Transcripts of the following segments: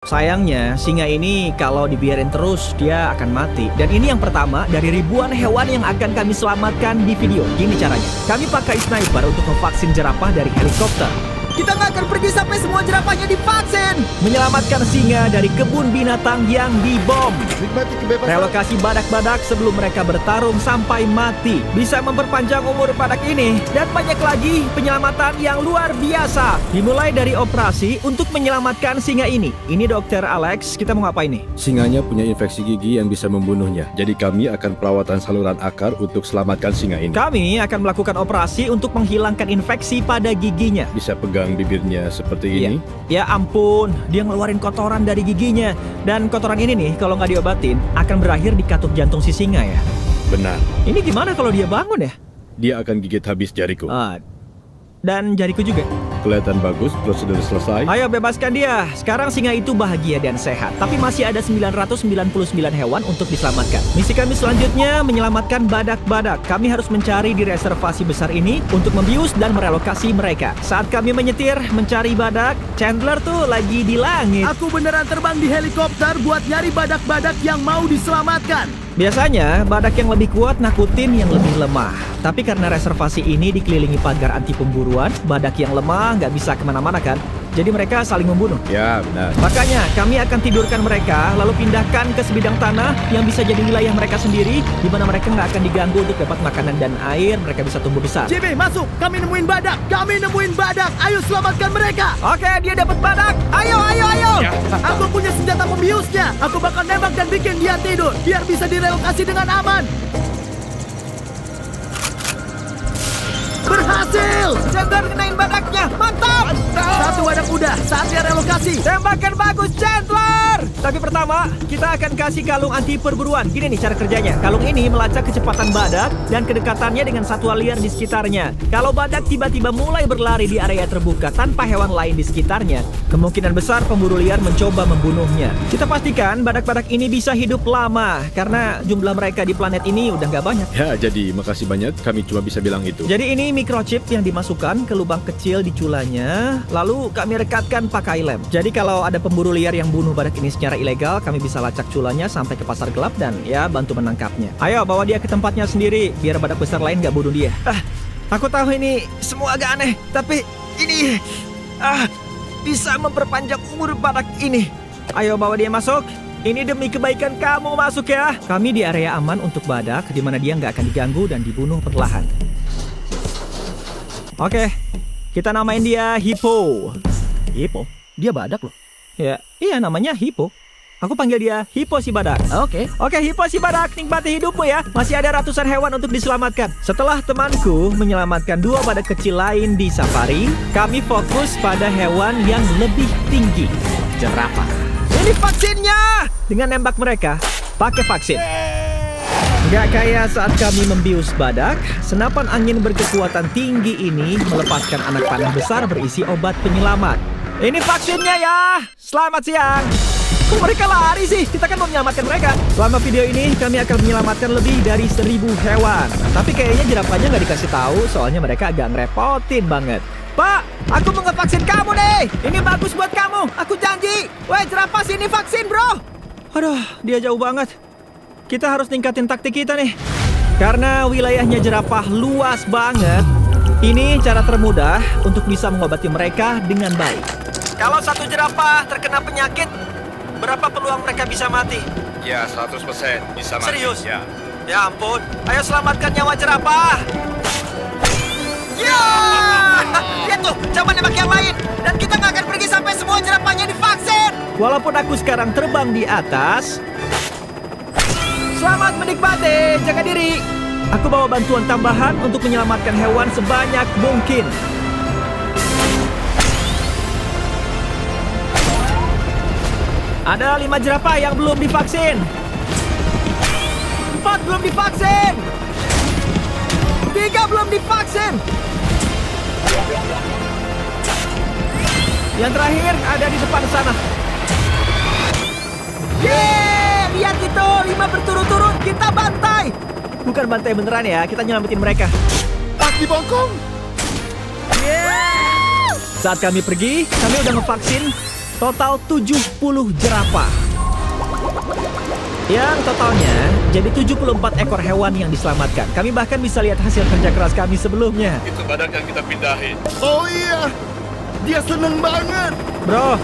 Sayangnya, singa ini kalau dibiarin terus, dia akan mati. Dan ini yang pertama dari ribuan hewan yang akan kami selamatkan di video. Gini caranya. Kami pakai sniper untuk memvaksin jerapah dari helikopter. Kita nggak akan pergi sampai semua jerapahnya divaksin. Menyelamatkan singa dari kebun binatang yang dibom. Nikmati kebebasan. Relokasi badak-badak sebelum mereka bertarung sampai mati. Bisa memperpanjang umur badak ini. Dan banyak lagi penyelamatan yang luar biasa. Dimulai dari operasi untuk menyelamatkan singa ini. Ini Dokter Alex, kita mau ngapain nih? Singanya punya infeksi gigi yang bisa membunuhnya. Jadi kami akan perawatan saluran akar untuk selamatkan singa ini. Kami akan melakukan operasi untuk menghilangkan infeksi pada giginya. Bisa pegang bibirnya seperti ini. Ya ampun, dia ngeluarin kotoran dari giginya. Dan kotoran ini nih, kalau nggak diobatin, akan berakhir di katup jantung si singa ya. Benar. Ini gimana kalau dia bangun ya? Dia akan gigit habis jariku. Dan jariku juga. Kelihatan bagus, prosedur selesai. Ayo bebaskan dia. Sekarang singa itu bahagia dan sehat. Tapi masih ada 999 hewan untuk diselamatkan. Misi kami selanjutnya menyelamatkan badak-badak. Kami harus mencari di reservasi besar ini untuk membius dan merelokasi mereka. Saat kami menyetir mencari badak, Chandler tuh lagi di langit. Aku beneran terbang di helikopter buat nyari badak-badak yang mau diselamatkan. Biasanya, badak yang lebih kuat nakutin yang lebih lemah. Tapi karena reservasi ini dikelilingi pagar anti pemburuan, badak yang lemah nggak bisa kemana-mana kan? Jadi mereka saling membunuh. Ya, benar. Makanya kami akan tidurkan mereka, lalu pindahkan ke sebidang tanah yang bisa jadi wilayah mereka sendiri, di mana mereka nggak akan diganggu untuk dapat makanan dan air, mereka bisa tumbuh besar. JB, masuk! Kami nemuin badak! Kami nemuin badak! Ayo selamatkan mereka! Oke, dia dapat badak. Ayo, ayo, ayo! Ya. Aku punya senjata pembiusnya! Aku bakal nembak dan bikin dia tidur, biar bisa direlokasi dengan aman! Berhasil! Chandler kenain badaknya, mantap! Satu badak udah, saatnya relokasi! Tembakan bagus, Chandler! Tapi pertama, kita akan kasih kalung anti perburuan. Gini nih cara kerjanya. Kalung ini melacak kecepatan badak dan kedekatannya dengan satwa liar di sekitarnya. Kalau badak tiba-tiba mulai berlari di area terbuka tanpa hewan lain di sekitarnya, kemungkinan besar pemburu liar mencoba membunuhnya. Kita pastikan badak-badak ini bisa hidup lama, karena jumlah mereka di planet ini udah nggak banyak. Ya, jadi makasih banyak. Kami cuma bisa bilang itu. Jadi ini microchip yang dimasukkan ke lubang kecil di culanya, lalu kami rekatkan pakai lem. Jadi kalau ada pemburu liar yang bunuh badak ini secara ilegal, kami bisa lacak culanya sampai ke pasar gelap dan ya bantu menangkapnya. Ayo bawa dia ke tempatnya sendiri, biar badak besar lain gak bunuh dia. Aku tahu ini semua agak aneh, tapi ini bisa memperpanjang umur badak ini. Ayo bawa dia masuk. Ini demi kebaikan kamu masuk ya. Kami di area aman untuk badak, di mana dia nggak akan diganggu dan dibunuh perlahan. Oke, kita namain dia Hippo. Hippo? Dia badak loh. Ya, iya namanya Hippo. Aku panggil dia Hippo si badak. Oke. Oke, Hippo si badak, nikmati hidupmu ya. Masih ada ratusan hewan untuk diselamatkan. Setelah temanku menyelamatkan 2 badak kecil lain di safari, kami fokus pada hewan yang lebih tinggi, jerapah. Ini vaksinnya! Dengan nembak mereka, pakai vaksin. Gak kayak saat kami membius badak, senapan angin berkekuatan tinggi ini melepaskan anak panah besar berisi obat penyelamat. Ini vaksinnya ya! Selamat siang! Kok mereka lari sih? Kita kan mau menyelamatkan mereka. Selama video ini, kami akan menyelamatkan lebih dari 1000 hewan. Tapi kayaknya jerapahnya nggak dikasih tahu, soalnya mereka agak ngerepotin banget. Pak, aku mau ngevaksin kamu nih! Ini bagus buat kamu, aku janji! Weh, jerapah sini vaksin, bro! Aduh, dia jauh banget. Kita harus tingkatin taktik kita nih. Karena wilayahnya jerapah luas banget, ini cara termudah untuk bisa mengobati mereka dengan baik. Kalau satu jerapah terkena penyakit, berapa peluang mereka bisa mati? Ya, 100% bisa mati. Serius? Ya. Ya ampun, ayo selamatkan nyawa jerapah. Ya! Lihat tuh, coba nembak yang lain. Dan kita nggak akan pergi sampai semua jerapahnya divaksin. Walaupun aku sekarang terbang di atas, selamat menikmati, jaga diri. Aku bawa bantuan tambahan untuk menyelamatkan hewan sebanyak mungkin. Ada 5 jerapah yang belum divaksin. 4 belum divaksin. 3 belum divaksin. Yang terakhir ada di depan sana. Yeay, lihat itu, 5 berturut-turut, kita bantai. Bukan bantai beneran ya, kita nyelamatin mereka. Pas di bongkong. Saat kami pergi, kami udah ngevaksin Total 70 jerapah. Yang totalnya jadi 74 ekor hewan yang diselamatkan. Kami bahkan bisa lihat hasil kerja keras kami sebelumnya. Itu badak yang kita pindahin. Oh iya, dia seneng banget. Bro,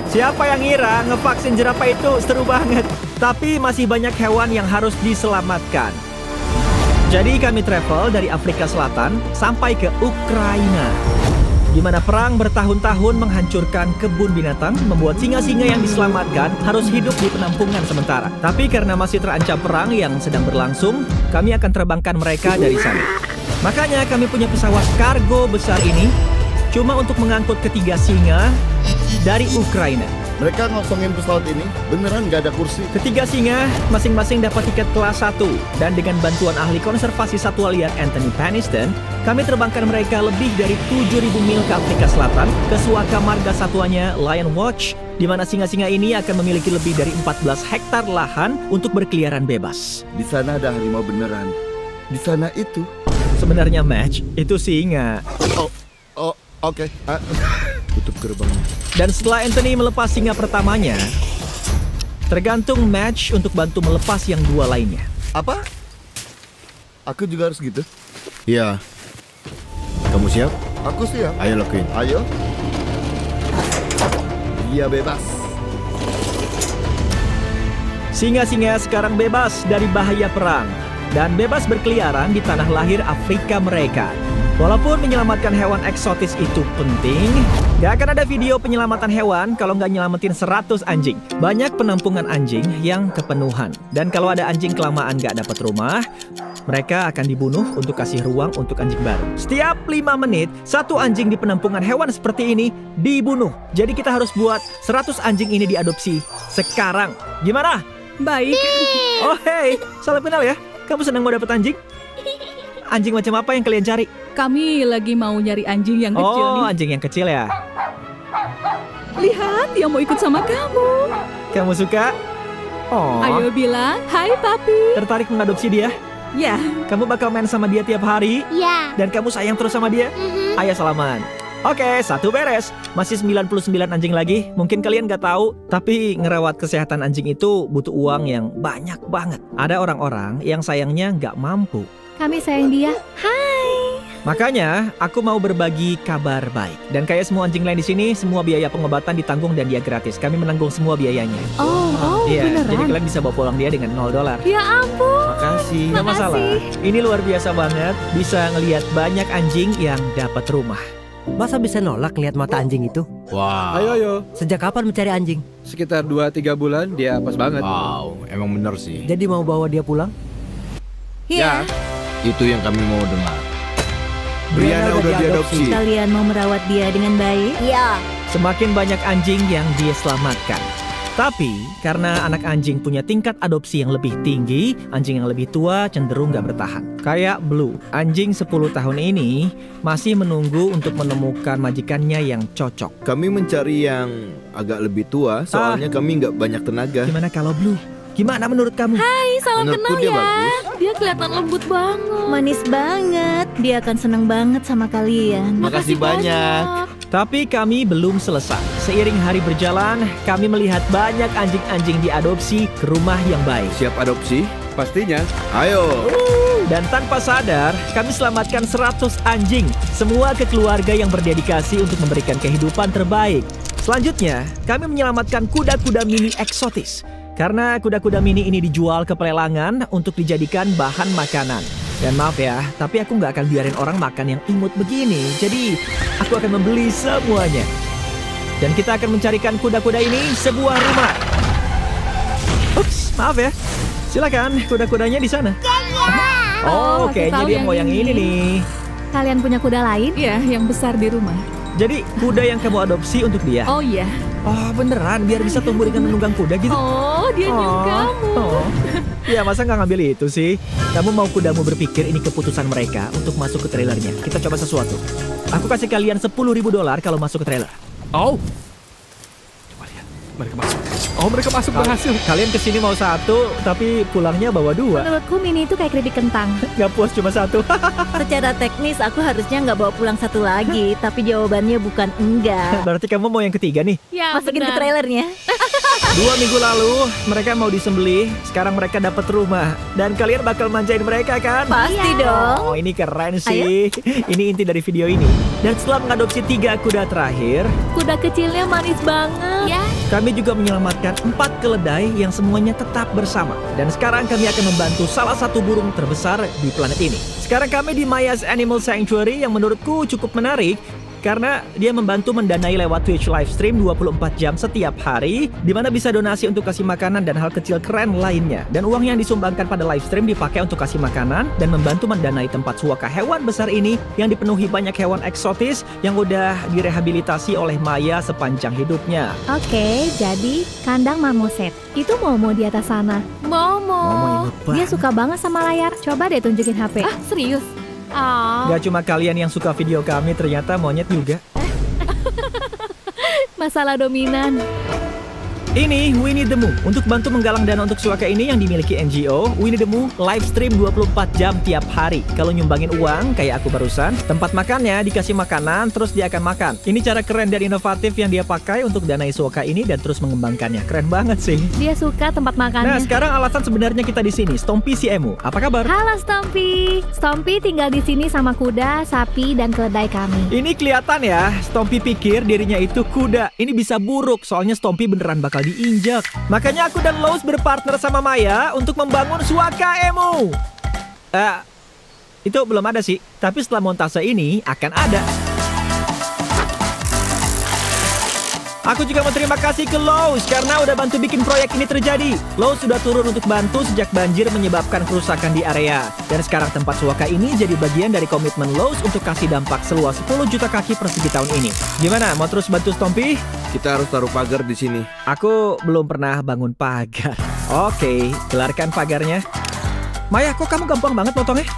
siapa yang ngira ngevaksin jerapah itu seru banget? Tapi masih banyak hewan yang harus diselamatkan. Jadi kami travel dari Afrika Selatan sampai ke Ukraina, di mana perang bertahun-tahun menghancurkan kebun binatang, membuat singa-singa yang diselamatkan harus hidup di penampungan sementara. Tapi karena masih terancam perang yang sedang berlangsung, kami akan terbangkan mereka dari sana. Makanya kami punya pesawat kargo besar ini cuma untuk mengangkut ketiga singa dari Ukraina. Mereka ngosongin pesawat ini, beneran gak ada kursi. Ketiga singa masing-masing dapat tiket kelas 1, dan dengan bantuan ahli konservasi satwa liar Anthony Paniston, kami terbangkan mereka lebih dari 7.000 mil ke Afrika Selatan ke suaka marga satwanya Lion Watch, di mana singa-singa ini akan memiliki lebih dari 14 hektar lahan untuk berkeliaran bebas. Di sana ada harimau beneran. Di sana itu. Sebenarnya Match itu singa. Oh, oke. Tutup gerbangnya. Dan setelah Anthony melepas singa pertamanya, tergantung Match untuk bantu melepas yang dua lainnya. Apa? Aku juga harus gitu? Iya. Kamu siap? Aku siap. Ayo lakuin. Ayo. Dia bebas. Singa-singa sekarang bebas dari bahaya perang dan bebas berkeliaran di tanah lahir Afrika mereka. Walaupun menyelamatkan hewan eksotis itu penting, gak akan ada video penyelamatan hewan kalau nggak nyelamatin 100 anjing. Banyak penampungan anjing yang kepenuhan. Dan kalau ada anjing kelamaan gak dapat rumah, mereka akan dibunuh untuk kasih ruang untuk anjing baru. Setiap 5 menit, satu anjing di penampungan hewan seperti ini dibunuh. Jadi kita harus buat 100 anjing ini diadopsi sekarang. Gimana? Baik. Oh hey, salam kenal ya. Kamu senang mau dapet anjing? Anjing macam apa yang kalian cari? Kami lagi mau nyari anjing yang kecil Oh, nih. anjing yang kecil ya. Lihat, dia mau ikut sama kamu. Kamu suka? Oh, Ayo bilang, hai papi. tertarik mengadopsi dia? Ya, Kamu bakal main sama dia tiap hari? Ya. Dan kamu sayang terus sama dia? Ayo salaman. Oke, satu beres. Masih 99 anjing lagi. Mungkin kalian gak tahu, tapi ngerawat kesehatan anjing itu butuh uang yang banyak banget. Ada orang-orang yang sayangnya gak mampu. Kami sayang dia. Makanya, aku mau berbagi kabar baik. Dan kayak semua anjing lain di sini, semua biaya pengobatan ditanggung dan dia gratis. Kami menanggung semua biayanya. Oh, Iya, beneran? jadi kalian bisa bawa pulang dia dengan $0. Ya ampun. Makasih. Gak masalah. Ini luar biasa banget. Bisa ngelihat banyak anjing yang dapat rumah. Masa bisa nolak lihat mata anjing itu? Wah. Ayo. Sejak kapan mencari anjing? Sekitar 2-3 bulan dia pas banget. Wow, emang bener sih. Jadi mau bawa dia pulang? Ya, Itu yang kami mau dengar. Brianna udah diadopsi. Kalian mau merawat dia dengan baik? Iya. Semakin banyak anjing yang dia selamatkan. Tapi, karena anak anjing punya tingkat adopsi yang lebih tinggi, anjing yang lebih tua cenderung gak bertahan. Kayak Blue, anjing 10 tahun ini masih menunggu untuk menemukan majikannya yang cocok. Kami mencari yang agak lebih tua, soalnya kami nggak banyak tenaga. Gimana kalau Blue? Gimana menurut kamu? Hai, salam Menurutku kenal dia ya. bagus. Dia kelihatan lembut banget. Manis banget. Dia akan seneng banget sama kalian. Makasih banyak. Tapi kami belum selesai. Seiring hari berjalan, kami melihat banyak anjing-anjing diadopsi ke rumah yang baik. Siap adopsi? pastinya. Ayo. Dan tanpa sadar, kami selamatkan 100 anjing. Semua ke keluarga yang berdedikasi untuk memberikan kehidupan terbaik. Selanjutnya, kami menyelamatkan kuda-kuda mini eksotis. Karena kuda-kuda mini ini dijual ke pelelangan untuk dijadikan bahan makanan. Dan maaf ya, tapi aku nggak akan biarin orang makan yang imut begini. Jadi, aku akan membeli semuanya. Dan kita akan mencarikan kuda-kuda ini sebuah rumah. Ups, maaf ya. Silakan, kuda-kudanya di sana. Oh, aku kayaknya tahu dia yang mau yang ini nih. Kalian punya kuda lain? Iya, yang besar di rumah. Jadi, kuda yang kamu adopsi untuk dia. Oh iya. Oh, beneran? Biar bisa tumbuh dengan menunggang kuda gitu? Oh, dia nyuruh kamu. Oh. Ya, masa nggak ngambil itu sih? Kamu mau kudamu berpikir ini keputusan mereka untuk masuk ke trailernya. Kita coba sesuatu. Aku kasih kalian $10.000 kalau masuk ke trailer. Oh. Mereka masuk. Oh, mereka masuk berhasil. Kalian kesini mau satu, tapi pulangnya bawa dua. Menurutku Mini itu kayak keripik kentang. Gak puas cuma satu. Secara teknis aku harusnya nggak bawa pulang satu lagi, tapi jawabannya bukan enggak. Berarti kamu mau yang ketiga nih. Ya, Masukin ke benar. trailernya. 2 minggu lalu, mereka mau disembelih. Sekarang mereka dapat rumah. Dan kalian bakal manjain mereka kan? Pasti dong. Oh, ini keren sih. Ini inti dari video ini. Dan setelah mengadopsi 3 kuda terakhir, Kuda kecilnya manis banget. Ya, kami juga menyelamatkan 4 keledai yang semuanya tetap bersama. Dan sekarang kami akan membantu salah satu burung terbesar di planet ini. Sekarang kami di Maya's Animal Sanctuary yang menurutku cukup menarik. Karena dia membantu mendanai lewat Twitch livestream 24 jam setiap hari, di mana bisa donasi untuk kasih makanan dan hal kecil keren lainnya. Dan uang yang disumbangkan pada livestream dipakai untuk kasih makanan dan membantu mendanai tempat suaka hewan besar ini yang dipenuhi banyak hewan eksotis yang udah direhabilitasi oleh Maya sepanjang hidupnya. Oke, jadi kandang marmoset. Itu Momo di atas sana. Momo. Dia suka banget sama layar. Coba deh tunjukin HP. Ah, serius? Ah, Gak cuma kalian yang suka video kami, ternyata monyet juga. Masalah dominan. Ini Winnie the Moo. Untuk bantu menggalang dana untuk suaka ini yang dimiliki NGO, Winnie the Moo live stream 24 jam tiap hari. Kalau nyumbangin uang, kayak aku barusan, tempat makannya dikasih makanan, terus dia akan makan. Ini cara keren dan inovatif yang dia pakai untuk danai suaka ini dan terus mengembangkannya. Keren banget sih. Dia suka tempat Nah, makannya. sekarang alasan sebenarnya kita di sini. Stompy si Emu. Apa kabar? Halo Stompy. Stompy tinggal di sini sama kuda, sapi, dan keledai kami. Ini kelihatan ya, Stompy pikir dirinya itu kuda. Ini bisa buruk, soalnya Stompy beneran bakal diinjak. Makanya aku dan Lowe's berpartner sama Maya untuk membangun suaka Emu. Itu belum ada sih, tapi setelah montase ini akan ada. Aku juga mau terima kasih ke Lowe's karena udah bantu bikin proyek ini terjadi. Lowe's sudah turun untuk bantu sejak banjir menyebabkan kerusakan di area. Dan sekarang tempat suaka ini jadi bagian dari komitmen Lowe's untuk kasih dampak seluas 10 juta kaki persegi tahun ini. Gimana, mau terus bantu Stompy? Kita harus taruh pagar di sini. Aku belum pernah bangun pagar. Oke, gelarkan pagarnya. Maya, kok kamu gampang banget potongnya?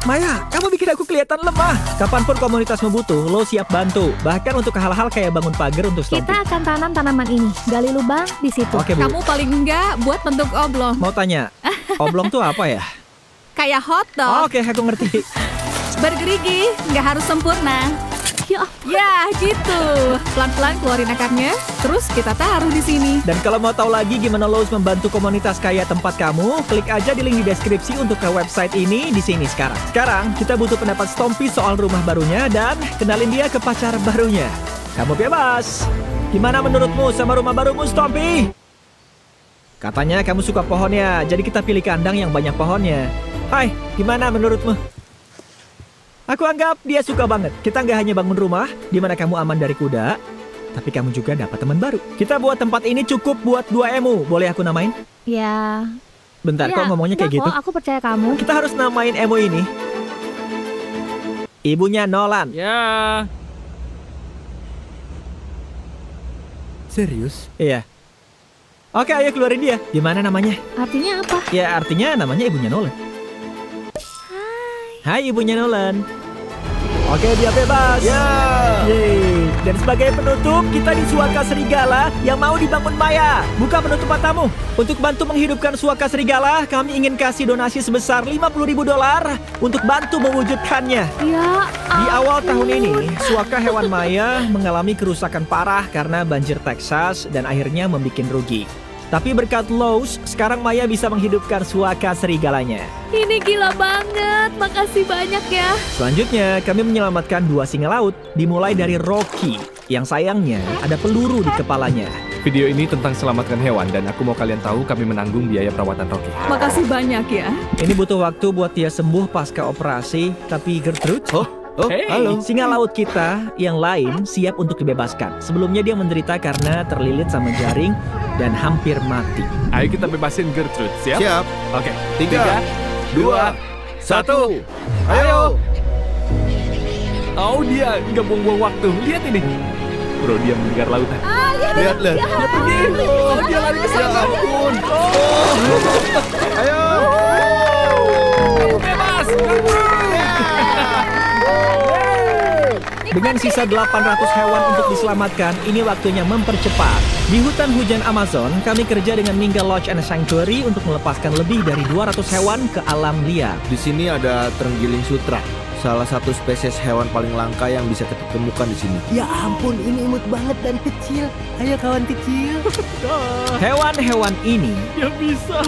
Maya, kamu bikin aku kelihatan lemah. Kapanpun komunitas membutuh, lo siap bantu. Bahkan untuk hal-hal kayak bangun pagar untuk Stompy. Kita akan tanam tanaman ini. Gali lubang di situ. Oke, Bu. kamu paling enggak buat bentuk oblong. Mau tanya, oblong tuh apa ya? Kayak hotdog. Oke, aku ngerti. Bergerigi, nggak harus sempurna. Ya, gitu. Pelan-pelan keluarin akarnya, terus kita taruh di sini. Dan kalau mau tahu lagi gimana Lowe's membantu komunitas kayak tempat kamu, klik aja di link di deskripsi untuk ke website ini di sini sekarang. Sekarang kita butuh pendapat Stompy soal rumah barunya dan kenalin dia ke pacar barunya. Kamu bebas. Gimana menurutmu sama rumah barumu, Stompy? Katanya kamu suka pohonnya, jadi kita pilih kandang yang banyak pohonnya. Hai, gimana menurutmu? Aku anggap dia suka banget. Kita nggak hanya bangun rumah, di mana kamu aman dari kuda, tapi kamu juga dapat teman baru. Kita buat tempat ini cukup buat 2 emu. Boleh aku namain? Ya. Bentar, Ya, kok ngomongnya kayak enggak gitu? kok, aku percaya kamu. Kita harus namain emu ini ibunya Nolan. Ya. Serius? Iya. Oke, ayo keluarin dia. Gimana namanya? Artinya apa? Ya, artinya namanya ibunya Nolan. Hai ibunya Nolan. Oke, dia bebas. Ya. Yeay. Dan sebagai penutup, kita di Suaka Serigala yang mau dibangun Maya. Buka penutup matamu. Untuk bantu menghidupkan Suaka Serigala, kami ingin kasih donasi sebesar $50.000 untuk bantu mewujudkannya. Ya. Di awal tahun ini, Suaka hewan Maya mengalami kerusakan parah karena banjir Texas dan akhirnya membuat rugi. Tapi berkat Lowe's, sekarang Maya bisa menghidupkan Suaka Serigalanya. Ini gila banget. Makasih banyak ya. Selanjutnya, kami menyelamatkan 2 singa laut, dimulai dari Rocky, yang sayangnya ada peluru di kepalanya. Video ini tentang selamatkan hewan dan aku mau kalian tahu kami menanggung biaya perawatan Rocky. Makasih banyak ya. Ini butuh waktu buat dia sembuh pasca operasi, tapi Gertrude, Halo. singa laut kita yang lain siap untuk dibebaskan. Sebelumnya dia menderita karena terlilit sama jaring dan hampir mati. Ayo kita bebasin Gertrude. Siap? Siap. Oke. 3, 2, 1. Ayo. Oh, dia nggak buang-buang waktu. Lihat ini. Bro, dia mendengar lautan. Lihat. Dia pergi. Oh, dia lari ke sana. Ya ampun. Ayo. Kamu bebas. Gertrude. Dengan sisa 800 hewan untuk diselamatkan, ini waktunya mempercepat. Di hutan hujan Amazon, kami kerja dengan Minga Lodge and Sanctuary untuk melepaskan lebih dari 200 hewan ke alam liar. Di sini ada terenggiling sutra, salah satu spesies hewan paling langka yang bisa kita temukan di sini. Ya ampun, ini imut banget dan kecil. Ayo kawan kecil. Hewan-hewan ini Ya bisa.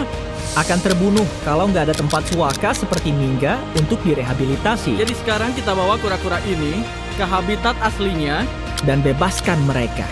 akan terbunuh kalau nggak ada tempat suaka seperti Minga untuk direhabilitasi Jadi sekarang kita bawa kura-kura ini ke habitat aslinya. dan bebaskan mereka.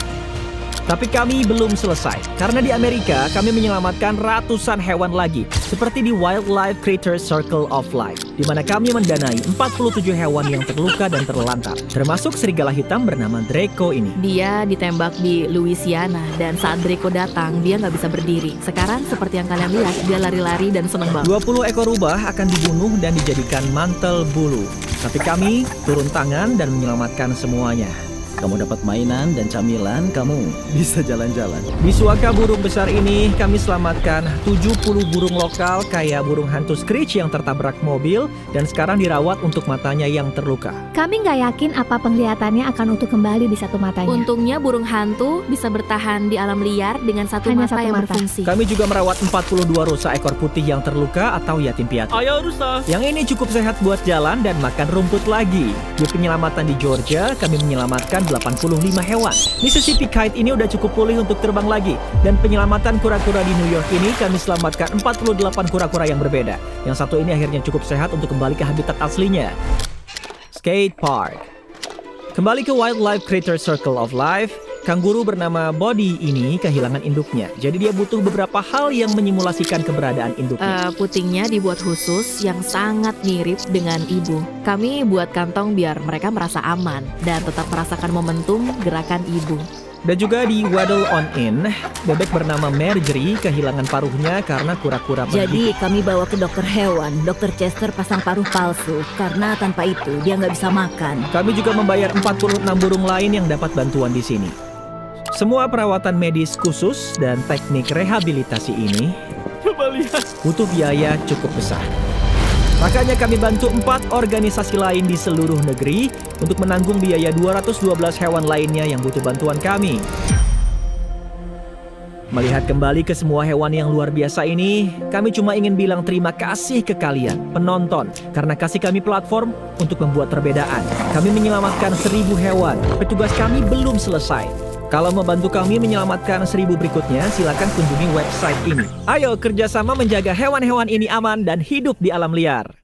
Tapi kami belum selesai, karena di Amerika kami menyelamatkan ratusan hewan lagi, seperti di Wildlife Critter Circle of Life, di mana kami mendanai 47 hewan yang terluka dan terlantar, termasuk serigala hitam bernama Draco ini. Dia ditembak di Louisiana dan saat Draco datang dia nggak bisa berdiri. Sekarang seperti yang kalian lihat dia lari-lari dan seneng banget. 20 ekor rubah akan dibunuh dan dijadikan mantel bulu. Tapi kami turun tangan dan menyelamatkan semuanya. Kamu dapat mainan dan camilan, kamu bisa jalan-jalan. Di suaka burung besar ini, kami selamatkan 70 burung lokal kayak burung hantu Screech yang tertabrak mobil dan sekarang dirawat untuk matanya yang terluka. Kami nggak yakin apa penglihatannya akan utuh kembali di satu matanya. Untungnya burung hantu bisa bertahan di alam liar dengan Hanya satu mata. berfungsi. Kami juga merawat 42 rusa ekor putih yang terluka atau yatim piatu. Ayo rusa. Yang ini cukup sehat buat jalan dan makan rumput lagi. Di penyelamatan di Georgia, kami menyelamatkan 85 hewan. Mississippi Kite ini udah cukup pulih untuk terbang lagi. Dan penyelamatan kura-kura di New York ini kami selamatkan 48 kura-kura yang berbeda. Yang satu ini akhirnya cukup sehat untuk kembali ke habitat aslinya. Skate Park. Kembali ke Wildlife Critter Circle of Life, kanguru bernama Body ini kehilangan induknya. Jadi dia butuh beberapa hal yang menyimulasikan keberadaan induknya. Putingnya dibuat khusus yang sangat mirip dengan ibu. Kami buat kantong biar mereka merasa aman dan tetap merasakan momentum gerakan ibu. Dan juga di Waddle On In, bebek bernama Marjorie kehilangan paruhnya karena kura-kura pergi. Jadi kami bawa ke dokter hewan. Dokter Chester pasang paruh palsu karena tanpa itu dia nggak bisa makan. Kami juga membayar 46 burung lain yang dapat bantuan di sini. Semua perawatan medis khusus dan teknik rehabilitasi ini Coba lihat. butuh biaya cukup besar. Makanya kami bantu 4 organisasi lain di seluruh negeri untuk menanggung biaya 212 hewan lainnya yang butuh bantuan kami. Melihat kembali ke semua hewan yang luar biasa ini, kami cuma ingin bilang terima kasih ke kalian, penonton, karena kasih kami platform untuk membuat perbedaan. Kami menyelamatkan 1000 hewan, petugas kami belum selesai. Kalau mau bantu kami menyelamatkan 1000 berikutnya, silakan kunjungi website ini. Ayo kerjasama menjaga hewan-hewan ini aman dan hidup di alam liar.